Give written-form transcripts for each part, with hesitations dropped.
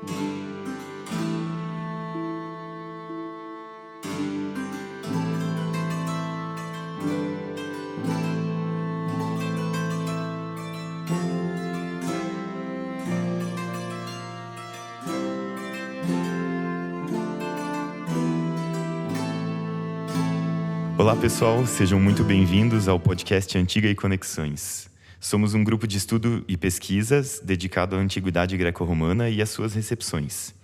Olá pessoal, sejam muito bem-vindos ao podcast Antiga e Conexões. Somos um grupo de estudo e pesquisas dedicado à antiguidade greco-romana e às suas recepções.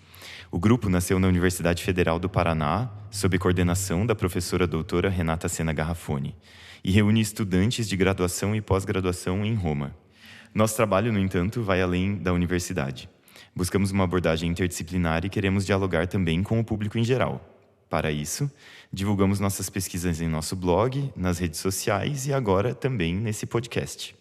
O grupo nasceu na Universidade Federal do Paraná, sob coordenação da professora doutora Renata Sena Garrafoni, e reúne estudantes de graduação e pós-graduação em Roma. Nosso trabalho, no entanto, vai além da universidade. Buscamos uma abordagem interdisciplinar e queremos dialogar também com o público em geral. Para isso, divulgamos nossas pesquisas em nosso blog, nas redes sociais e agora também nesse podcast.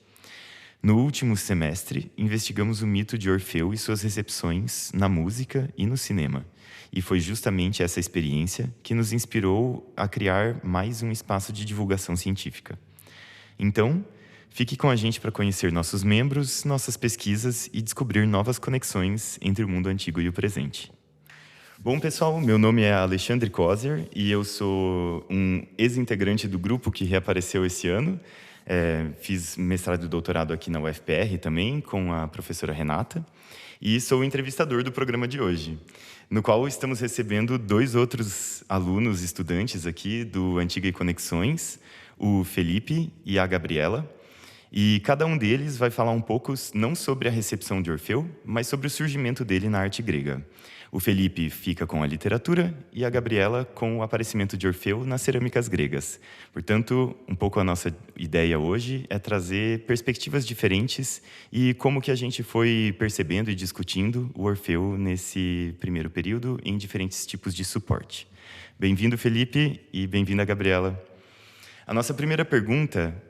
No último semestre, investigamos o mito de Orfeu e suas recepções na música e no cinema. E foi justamente essa experiência que nos inspirou a criar mais um espaço de divulgação científica. Então, fique com a gente para conhecer nossos membros, nossas pesquisas e descobrir novas conexões entre o mundo antigo e o presente. Bom, pessoal, meu nome é Alexandre Koser e eu sou um ex-integrante do grupo que reapareceu esse ano. Fiz mestrado e doutorado aqui na UFPR também, com a professora Renata, e sou o entrevistador do programa de hoje, no qual estamos recebendo dois outros alunos, estudantes aqui do Antiga e Conexões, o Felipe e a Gabriela, e cada um deles vai falar um pouco não sobre a recepção de Orfeu, mas sobre o surgimento dele na arte grega. O Felipe fica com a literatura e a Gabriela com o aparecimento de Orfeu nas cerâmicas gregas. Portanto, um pouco a nossa ideia hoje é trazer perspectivas diferentes e como que a gente foi percebendo e discutindo o Orfeu nesse primeiro período em diferentes tipos de suporte. Bem-vindo, Felipe, e bem-vinda, Gabriela. A nossa primeira pergunta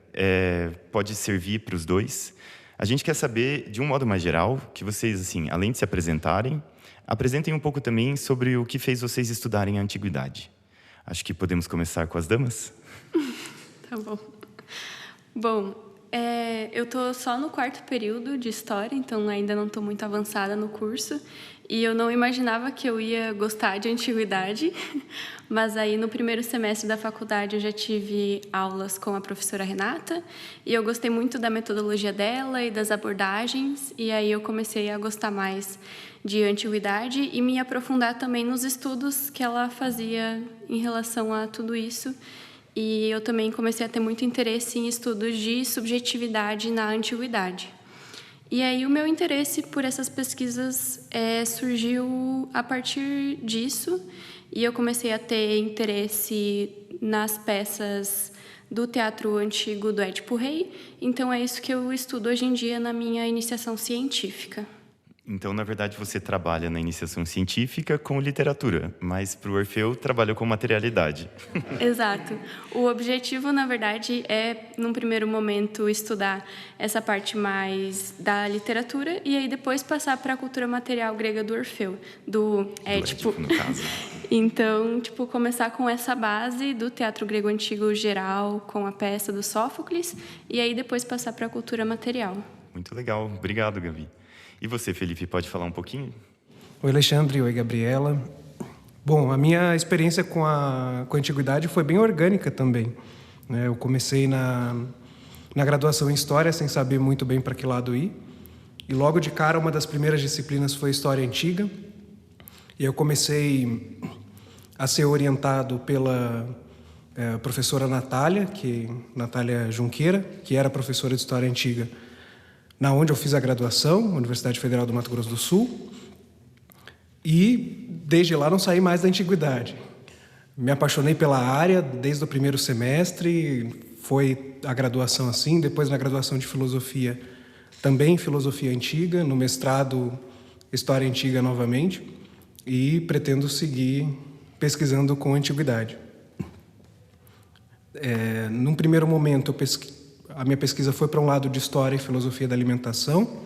pode servir para os dois. A gente quer saber, de um modo mais geral, que vocês, assim, além de se apresentem um pouco também sobre o que fez vocês estudarem a antiguidade. Acho que podemos começar com as damas? Tá bom. Bom, eu estou só no 4º período de História, então ainda não estou muito avançada no curso. E eu não imaginava que eu ia gostar de antiguidade, mas aí no primeiro semestre da faculdade eu já tive aulas com a professora Renata e eu gostei muito da metodologia dela e das abordagens, e aí eu comecei a gostar mais de antiguidade e me aprofundar também nos estudos que ela fazia em relação a tudo isso. E eu também comecei a ter muito interesse em estudos de subjetividade na antiguidade. E aí o meu interesse por essas pesquisas surgiu a partir disso, e eu comecei a ter interesse nas peças do teatro antigo do Édipo Rei, então é isso que eu estudo hoje em dia na minha iniciação científica. Então, na verdade, você trabalha na iniciação científica com literatura, mas para o Orfeu trabalhou com materialidade. Exato. O objetivo, na verdade, é, num primeiro momento, estudar essa parte mais da literatura e aí depois passar para a cultura material grega do Orfeu, do Édipo. No caso. Então, começar com essa base do teatro grego antigo geral, com a peça do Sófocles, e aí depois passar para a cultura material. Muito legal. Obrigado, Gabi. E você, Felipe, pode falar um pouquinho? Oi, Alexandre. Oi, Gabriela. Bom, a minha experiência com a antiguidade foi bem orgânica também. Eu comecei na graduação em História sem saber muito bem para que lado ir. E logo de cara, uma das primeiras disciplinas foi História Antiga. E eu comecei a ser orientado pela professora Natália Junqueira, que era professora de História Antiga, na onde eu fiz a graduação, Universidade Federal do Mato Grosso do Sul, e desde lá não saí mais da antiguidade. Me apaixonei pela área desde o primeiro semestre, foi a graduação assim, depois na graduação de filosofia, também filosofia antiga, no mestrado História Antiga novamente, e pretendo seguir pesquisando com antiguidade. Num primeiro momento, a minha pesquisa foi para um lado de História e Filosofia da Alimentação,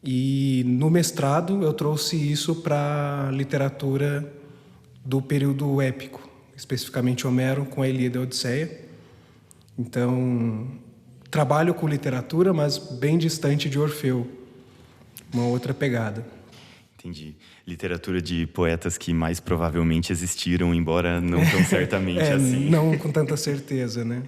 e no mestrado eu trouxe isso para a literatura do período épico, especificamente Homero com a Ilíada e a Odisseia. Então, trabalho com literatura, mas bem distante de Orfeu, uma outra pegada. Entendi. Literatura de poetas que mais provavelmente existiram, embora não tão certamente assim. Não com tanta certeza, né?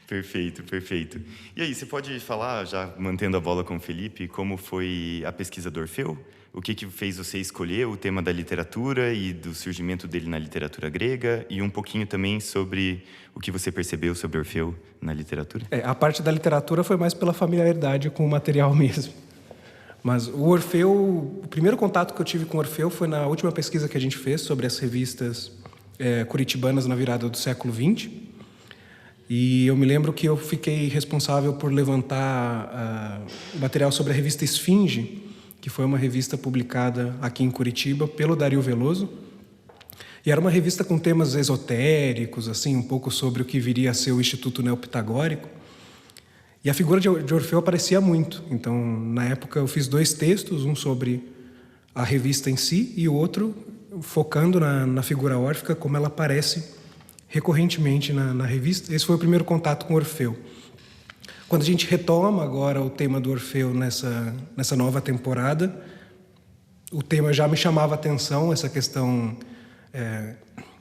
Perfeito, perfeito. E aí, você pode falar, já mantendo a bola com o Felipe, como foi a pesquisa do Orfeu? O que fez você escolher o tema da literatura e do surgimento dele na literatura grega? E um pouquinho também sobre o que você percebeu sobre Orfeu na literatura? A parte da literatura foi mais pela familiaridade com o material mesmo. Mas o Orfeu, o primeiro contato que eu tive com o Orfeu foi na última pesquisa que a gente fez sobre as revistas curitibanas na virada do século XX. E eu me lembro que eu fiquei responsável por levantar o material sobre a revista Esfinge, que foi uma revista publicada aqui em Curitiba pelo Dario Veloso. E era uma revista com temas esotéricos, assim, um pouco sobre o que viria a ser o Instituto Neopitagórico. E a figura de Orfeu aparecia muito. Então, na época, eu fiz 2 textos, um sobre a revista em si e o outro focando na figura órfica, como ela aparece recorrentemente na revista. Esse foi o primeiro contato com Orfeu. Quando a gente retoma agora o tema do Orfeu nessa nova temporada, o tema já me chamava a atenção, essa questão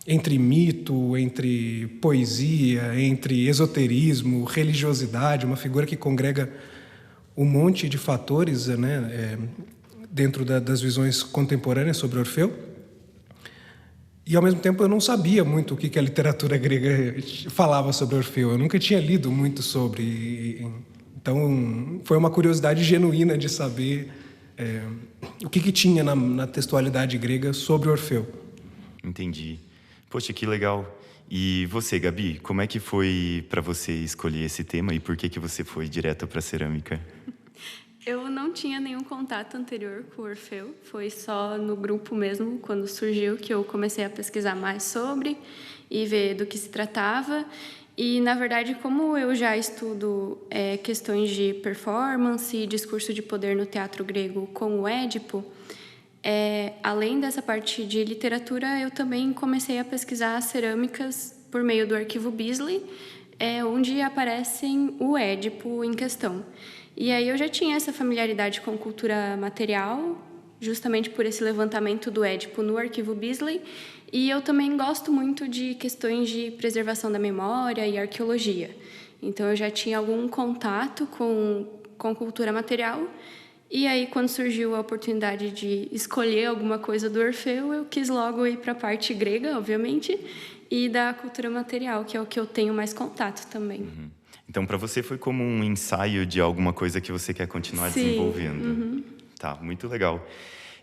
entre mito, entre poesia, entre esoterismo, religiosidade, uma figura que congrega um monte de fatores, né, dentro das visões contemporâneas sobre Orfeu. E, ao mesmo tempo, eu não sabia muito o que a literatura grega falava sobre Orfeu. Eu nunca tinha lido muito sobre. Então, foi uma curiosidade genuína de saber o que tinha na textualidade grega sobre Orfeu. Entendi. Poxa, que legal. E você, Gabi, como é que foi para você escolher esse tema e por que você foi direto para a cerâmica? Eu não tinha nenhum contato anterior com o Orfeu, foi só no grupo mesmo, quando surgiu, que eu comecei a pesquisar mais sobre e ver do que se tratava. E, na verdade, como eu já estudo questões de performance e discurso de poder no teatro grego com o Édipo, além dessa parte de literatura, eu também comecei a pesquisar cerâmicas por meio do arquivo Beazley, onde aparecem o Édipo em questão. E aí eu já tinha essa familiaridade com cultura material, justamente por esse levantamento do Édipo no arquivo Beazley, e eu também gosto muito de questões de preservação da memória e arqueologia. Então eu já tinha algum contato com cultura material, e aí quando surgiu a oportunidade de escolher alguma coisa do Orfeu, eu quis logo ir para a parte grega, obviamente, e da cultura material, que é o que eu tenho mais contato também. Uhum. Então, para você foi como um ensaio de alguma coisa que você quer continuar desenvolvendo. Uhum. Tá, muito legal.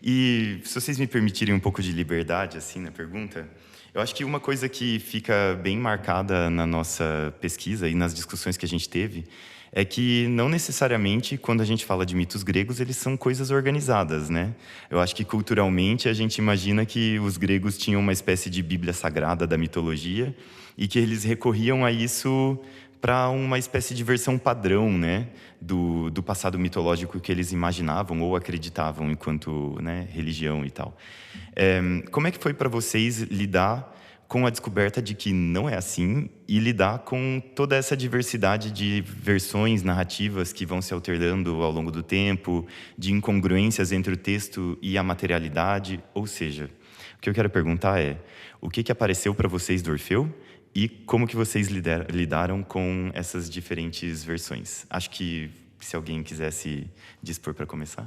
E se vocês me permitirem um pouco de liberdade assim na pergunta, eu acho que uma coisa que fica bem marcada na nossa pesquisa e nas discussões que a gente teve é que não necessariamente quando a gente fala de mitos gregos eles são coisas organizadas, né? Eu acho que culturalmente a gente imagina que os gregos tinham uma espécie de Bíblia sagrada da mitologia e que eles recorriam a isso para uma espécie de versão padrão, né, do passado mitológico que eles imaginavam ou acreditavam enquanto, né, religião e tal. Como é que foi para vocês lidar com a descoberta de que não é assim e lidar com toda essa diversidade de versões narrativas que vão se alternando ao longo do tempo, de incongruências entre o texto e a materialidade? Ou seja, o que eu quero perguntar é, o que apareceu para vocês do Orfeu? E como que vocês lidaram com essas diferentes versões? Acho que se alguém quisesse dispor para começar.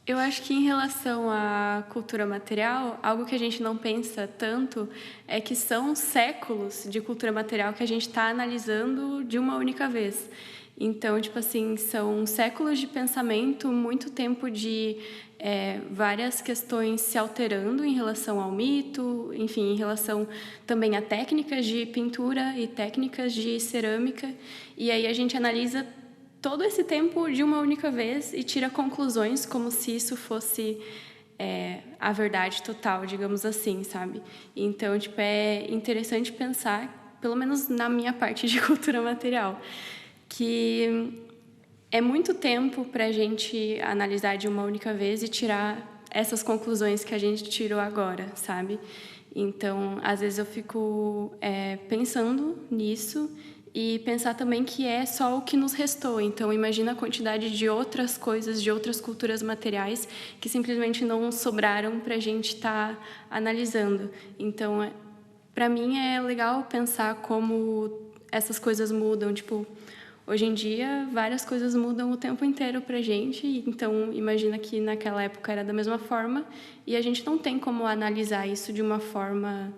Eu acho que em relação à cultura material, algo que a gente não pensa tanto é que são séculos de cultura material que a gente está analisando de uma única vez. Então, tipo assim, são séculos de pensamento, muito tempo de várias questões se alterando em relação ao mito, enfim, em relação também a técnicas de pintura e técnicas de cerâmica. E aí a gente analisa todo esse tempo de uma única vez e tira conclusões como se isso fosse a verdade total, digamos assim, sabe? Então, tipo, é interessante pensar, pelo menos na minha parte de cultura material, que é muito tempo para a gente analisar de uma única vez e tirar essas conclusões que a gente tirou agora, sabe? Então, às vezes eu fico pensando nisso e pensar também que é só o que nos restou. Então, imagina a quantidade de outras coisas, de outras culturas materiais que simplesmente não sobraram para a gente estar analisando. Então, para mim é legal pensar como essas coisas mudam. Tipo, hoje em dia, várias coisas mudam o tempo inteiro para a gente. Então, imagina que naquela época era da mesma forma e a gente não tem como analisar isso de uma forma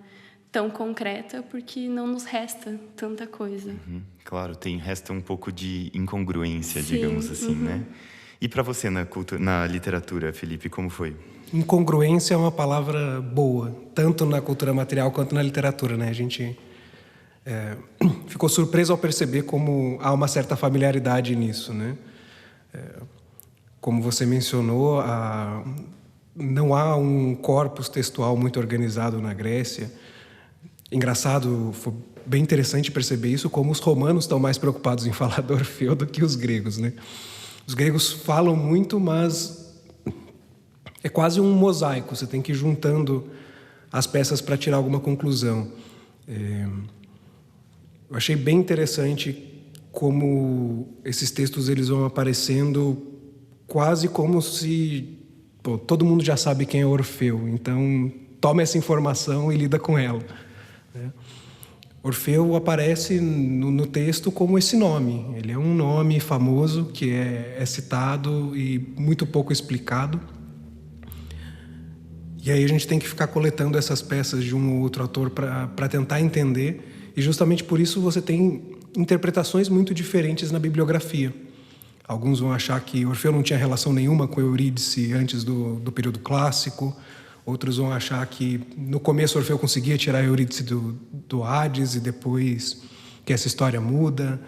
tão concreta, porque não nos resta tanta coisa. Claro, resta um pouco de incongruência, Sim, digamos assim, né? E para você na literatura, Felipe, como foi? Incongruência é uma palavra boa, tanto na cultura material quanto na literatura, né? A gente ficou surpreso ao perceber como há uma certa familiaridade nisso, né? Como você mencionou, não há um corpus textual muito organizado na Grécia. Engraçado, foi bem interessante perceber isso, como os romanos estão mais preocupados em falar do Orfeu do que os gregos, né? Os gregos falam muito, mas é quase um mosaico, você tem que ir juntando as peças para tirar alguma conclusão. Eu achei bem interessante como esses textos eles vão aparecendo quase como se todo mundo já sabe quem é Orfeu, então toma essa informação e lida com ela. Orfeu aparece no texto como esse nome. Ele é um nome famoso que é citado e muito pouco explicado. E aí a gente tem que ficar coletando essas peças de um ou outro autor para tentar entender. E justamente por isso você tem interpretações muito diferentes na bibliografia. Alguns vão achar que Orfeu não tinha relação nenhuma com Eurídice antes do período clássico. Outros vão achar que no começo Orfeu conseguia tirar Eurídice do Hades e depois que essa história muda.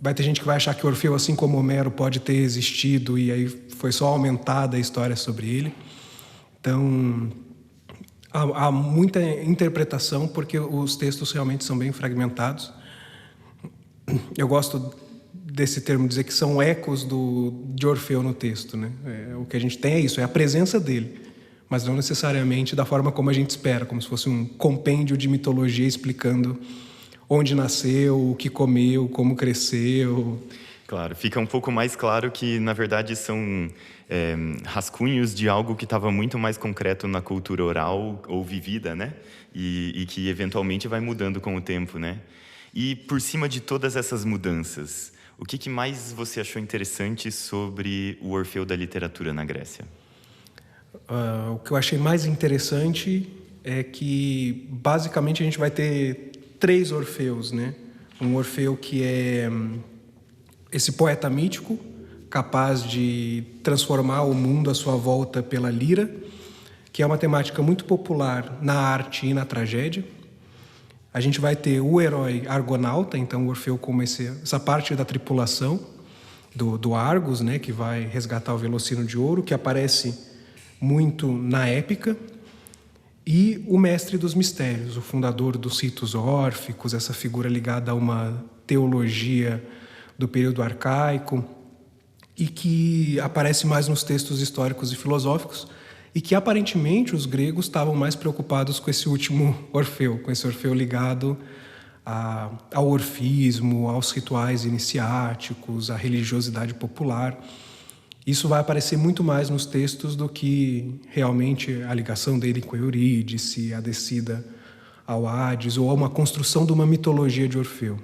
Vai ter gente que vai achar que Orfeu, assim como Homero, pode ter existido e aí foi só aumentada a história sobre ele. Então, há muita interpretação porque os textos realmente são bem fragmentados. Eu gosto desse termo, dizer que são ecos de Orfeu no texto, né? O que a gente tem é isso, é a presença dele, mas não necessariamente da forma como a gente espera, como se fosse um compêndio de mitologia explicando onde nasceu, o que comeu, como cresceu. Claro, fica um pouco mais claro que, na verdade, são rascunhos de algo que estava muito mais concreto na cultura oral ou vivida, né? E que, eventualmente, vai mudando com o tempo, né? E, por cima de todas essas mudanças, o que mais você achou interessante sobre o Orfeu da literatura na Grécia? O que eu achei mais interessante é que, basicamente, a gente vai ter 3 Orfeus, né? Um Orfeu que é esse poeta mítico, capaz de transformar o mundo à sua volta pela lira, que é uma temática muito popular na arte e na tragédia. A gente vai ter o herói argonauta, então o Orfeu como essa parte da tripulação do Argos, né, que vai resgatar o Velocino de Ouro, que aparece muito na épica, e o mestre dos mistérios, o fundador dos ritos órficos, essa figura ligada a uma teologia do período arcaico e que aparece mais nos textos históricos e filosóficos e que aparentemente os gregos estavam mais preocupados com esse último Orfeu, com esse Orfeu ligado ao orfismo, aos rituais iniciáticos, à religiosidade popular. Isso vai aparecer muito mais nos textos do que realmente a ligação dele com Eurídice, a descida ao Hades, ou a uma construção de uma mitologia de Orfeu.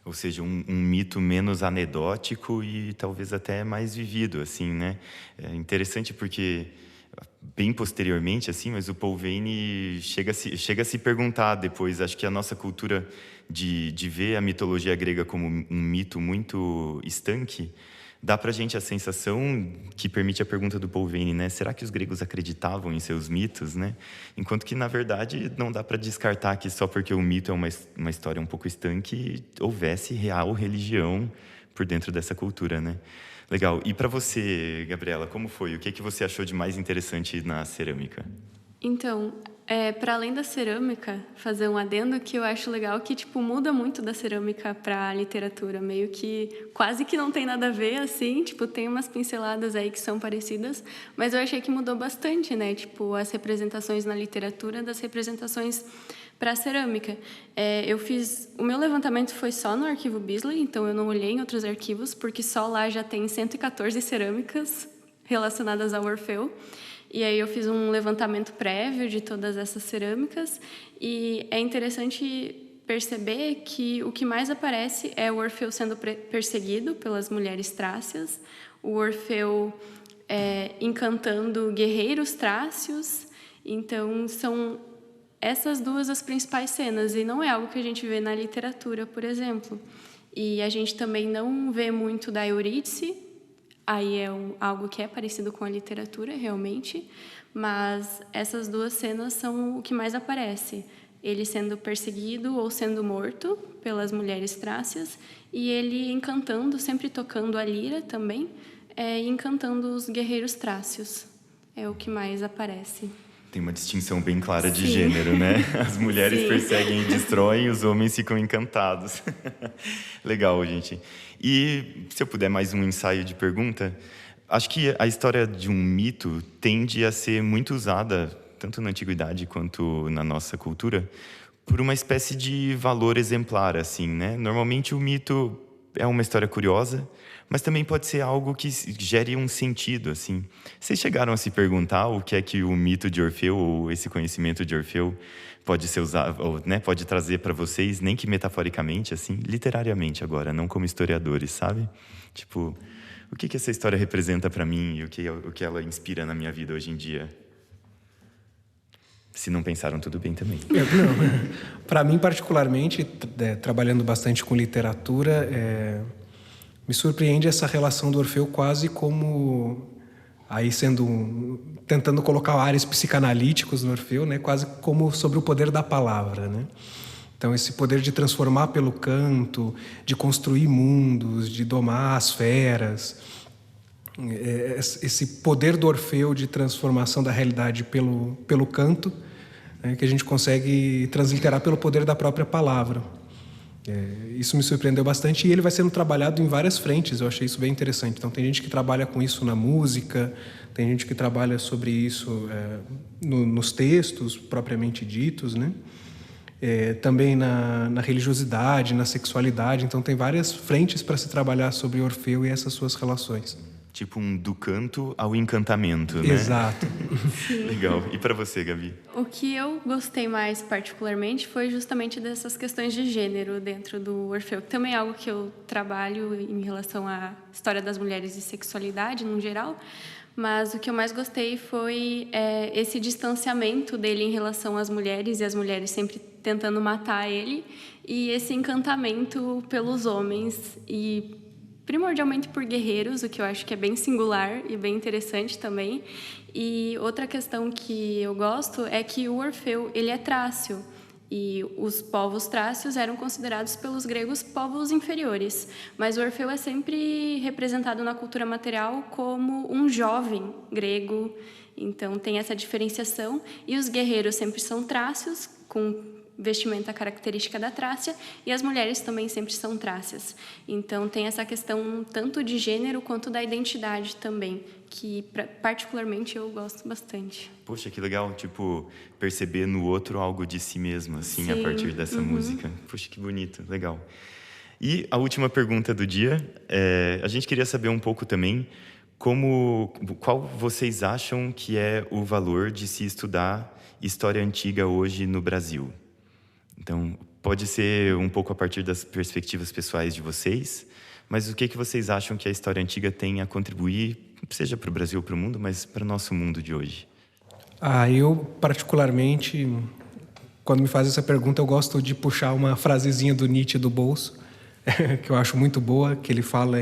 Ou seja, um mito menos anedótico e talvez até mais vivido, assim, né? É interessante porque, bem posteriormente, assim, mas o Paul Veyne chega a se perguntar depois, acho que a nossa cultura de ver a mitologia grega como um mito muito estanque, dá pra gente a sensação que permite a pergunta do Paul Veyne, né? Será que os gregos acreditavam em seus mitos, né? Enquanto que, na verdade, não dá para descartar que só porque o mito é uma história um pouco estanque, houvesse real religião por dentro dessa cultura, né? Legal. E para você, Gabriela, como foi? O que você achou de mais interessante na cerâmica? Então, para além da cerâmica, fazer um adendo que eu acho legal que muda muito da cerâmica para a literatura, meio que quase que não tem nada a ver, assim, tem umas pinceladas aí que são parecidas, mas eu achei que mudou bastante, né? As representações na literatura das representações para a cerâmica. O meu levantamento foi só no arquivo Beasley, então eu não olhei em outros arquivos, porque só lá já tem 114 cerâmicas relacionadas ao Orfeu. E aí eu fiz um levantamento prévio de todas essas cerâmicas, e é interessante perceber que o que mais aparece é o Orfeu sendo perseguido pelas mulheres trácias, o Orfeu encantando guerreiros trácios. Então, são essas duas as principais cenas, e não é algo que a gente vê na literatura, por exemplo. E a gente também não vê muito da Eurídice, aí é algo que é parecido com a literatura, realmente, mas essas duas cenas são o que mais aparece. Ele sendo perseguido ou sendo morto pelas mulheres trácias, e ele encantando, sempre tocando a lira também, e encantando os guerreiros trácios. É o que mais aparece. Tem uma distinção bem clara de Sim. gênero, né? As mulheres Sim. perseguem e destroem, os homens ficam encantados. Legal, gente. E se eu puder mais um ensaio de pergunta, acho que a história de um mito tende a ser muito usada, tanto na antiguidade quanto na nossa cultura, por uma espécie de valor exemplar, assim, né? Normalmente o mito é uma história curiosa, mas também pode ser algo que gere um sentido, assim. Vocês chegaram a se perguntar o que é que o mito de Orfeu, ou esse conhecimento de Orfeu, pode ser usado, ou, né, pode trazer para vocês, nem que metaforicamente, assim, literariamente agora, não como historiadores, sabe? Tipo, o que essa história representa para mim e o que ela inspira na minha vida hoje em dia? Se não pensaram, tudo bem também. Para mim, particularmente, trabalhando bastante com literatura, me surpreende essa relação do Orfeu quase como, aí tentando colocar áreas psicanalíticos no Orfeu, né, quase como sobre o poder da palavra, né? Então, esse poder de transformar pelo canto, de construir mundos, de domar as feras, esse poder do Orfeu de transformação da realidade pelo canto, né, que a gente consegue transliterar pelo poder da própria palavra. Isso me surpreendeu bastante, e ele vai sendo trabalhado em várias frentes. Eu achei isso bem interessante. Então, tem gente que trabalha com isso na música, tem gente que trabalha sobre isso nos textos propriamente ditos, né? Também na religiosidade, na sexualidade. Então, tem várias frentes para se trabalhar sobre Orfeu e essas suas relações. Tipo do canto ao encantamento, né? Exato. Legal. E para você, Gabi? O que eu gostei mais particularmente foi justamente dessas questões de gênero dentro do Orfeu, que também é algo que eu trabalho em relação à história das mulheres e sexualidade, no geral. Mas o que eu mais gostei foi esse distanciamento dele em relação às mulheres, e as mulheres sempre tentando matar ele, e esse encantamento pelos homens, e primordialmente por guerreiros, o que eu acho que é bem singular e bem interessante também. E outra questão que eu gosto é que o Orfeu, ele é trácio, e os povos trácios eram considerados pelos gregos povos inferiores, mas o Orfeu é sempre representado na cultura material como um jovem grego, então tem essa diferenciação, e os guerreiros sempre são trácios, com vestimenta característica da Trácia, e as mulheres também sempre são trácias. Então tem essa questão tanto de gênero quanto da identidade também, que particularmente eu gosto bastante. Poxa, que legal, tipo, perceber no outro algo de si mesmo, assim, a partir dessa música. Poxa, que bonito, legal. E a última pergunta do dia, a gente queria saber um pouco também qual vocês acham que é o valor de se estudar história antiga hoje no Brasil? Então, pode ser um pouco a partir das perspectivas pessoais de vocês, mas o que vocês acham que a história antiga tem a contribuir, seja para o Brasil ou para o mundo, mas para o nosso mundo de hoje? Eu, particularmente, quando me fazem essa pergunta, eu gosto de puxar uma frasezinha do Nietzsche do bolso, que eu acho muito boa, que ele fala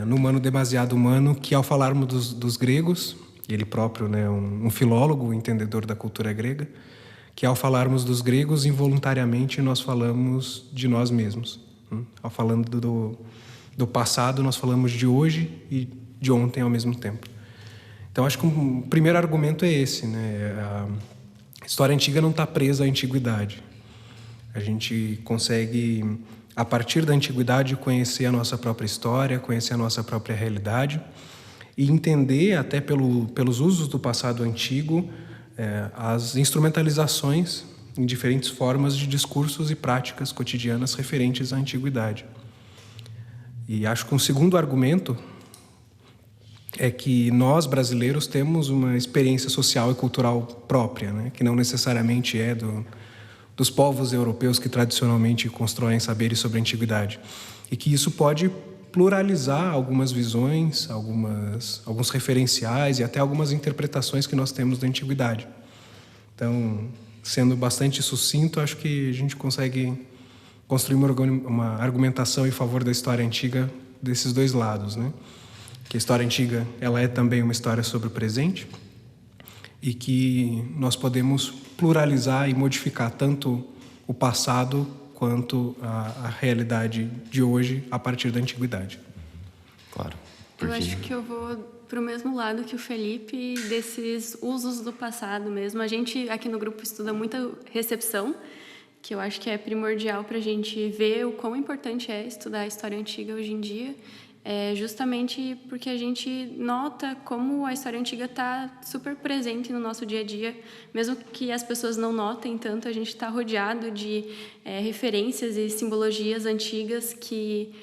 no Humano Demasiado Humano, que ao falarmos dos gregos, ele próprio, né, um filólogo, um entendedor da cultura grega, que ao falarmos dos gregos, involuntariamente nós falamos de nós mesmos. Ao falando do passado, nós falamos de hoje e de ontem ao mesmo tempo. Então, acho que o primeiro argumento é esse, né? A história antiga não está presa à antiguidade. A gente consegue, a partir da antiguidade, conhecer a nossa própria história, conhecer a nossa própria realidade e entender, até pelos usos do passado antigo, as instrumentalizações em diferentes formas de discursos e práticas cotidianas referentes à antiguidade. E acho que um segundo argumento é que nós, brasileiros, temos uma experiência social e cultural própria, né? Que não necessariamente é dos povos europeus que tradicionalmente constroem saberes sobre a antiguidade. E que isso pode pluralizar algumas visões, alguns referenciais e até algumas interpretações que nós temos da antiguidade. Então, sendo bastante sucinto, acho que a gente consegue construir uma argumentação em favor da história antiga desses dois lados, né? Que a história antiga ela é também uma história sobre o presente e que nós podemos pluralizar e modificar tanto o passado quanto a realidade de hoje a partir da antiguidade. Claro. Eu acho que eu vou para o mesmo lado que o Felipe, desses usos do passado mesmo. A gente aqui no grupo estuda muita recepção, que eu acho que é primordial para a gente ver o quão importante é estudar a história antiga hoje em dia. Justamente porque a gente nota como a história antiga está super presente no nosso dia a dia, mesmo que as pessoas não notem tanto, a gente está rodeado de referências e simbologias antigas que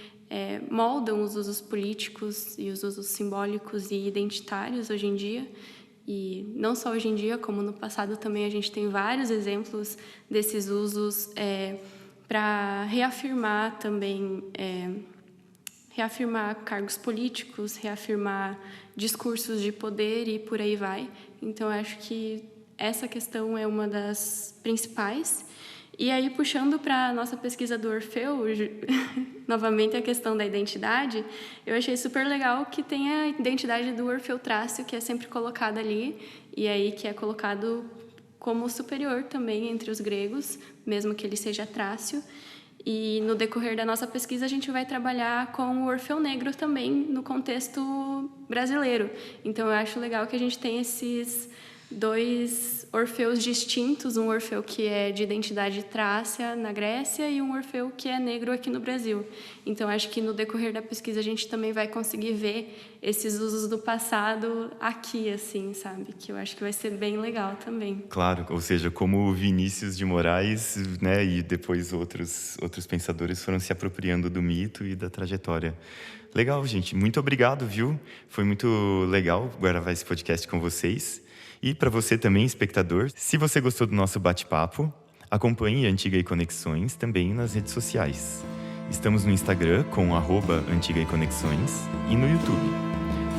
moldam os usos políticos e os usos simbólicos e identitários hoje em dia. E não só hoje em dia, como no passado também a gente tem vários exemplos desses usos para reafirmar também... reafirmar cargos políticos, reafirmar discursos de poder e por aí vai. Então, eu acho que essa questão é uma das principais. E aí, puxando para a nossa pesquisa do Orfeu, novamente a questão da identidade, eu achei super legal que tem a identidade do Orfeu Trácio, que é sempre colocada ali, e aí que é colocado como superior também entre os gregos, mesmo que ele seja trácio. E no decorrer da nossa pesquisa a gente vai trabalhar com o Orfeu Negro também no contexto brasileiro. Então eu acho legal que a gente tem esses dois Orfeus distintos, um Orfeu que é de identidade trácia na Grécia e um Orfeu que é negro aqui no Brasil. Então acho que no decorrer da pesquisa a gente também vai conseguir ver esses usos do passado aqui, assim, sabe? Que eu acho que vai ser bem legal também. Claro, ou seja, como Vinícius de Moraes, né, e depois outros pensadores foram se apropriando do mito e da trajetória. Legal, gente. Muito obrigado, viu? Foi muito legal gravar esse podcast com vocês. E para você também, espectador, se você gostou do nosso bate-papo, acompanhe Antiga e Conexões também nas redes sociais. Estamos no Instagram com @AntigaEconexões e no YouTube.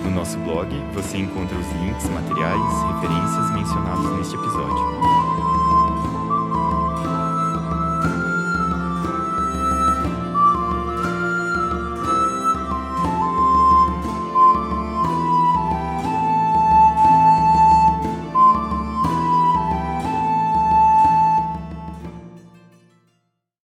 No nosso blog você encontra os links, materiais, referências mencionados neste episódio.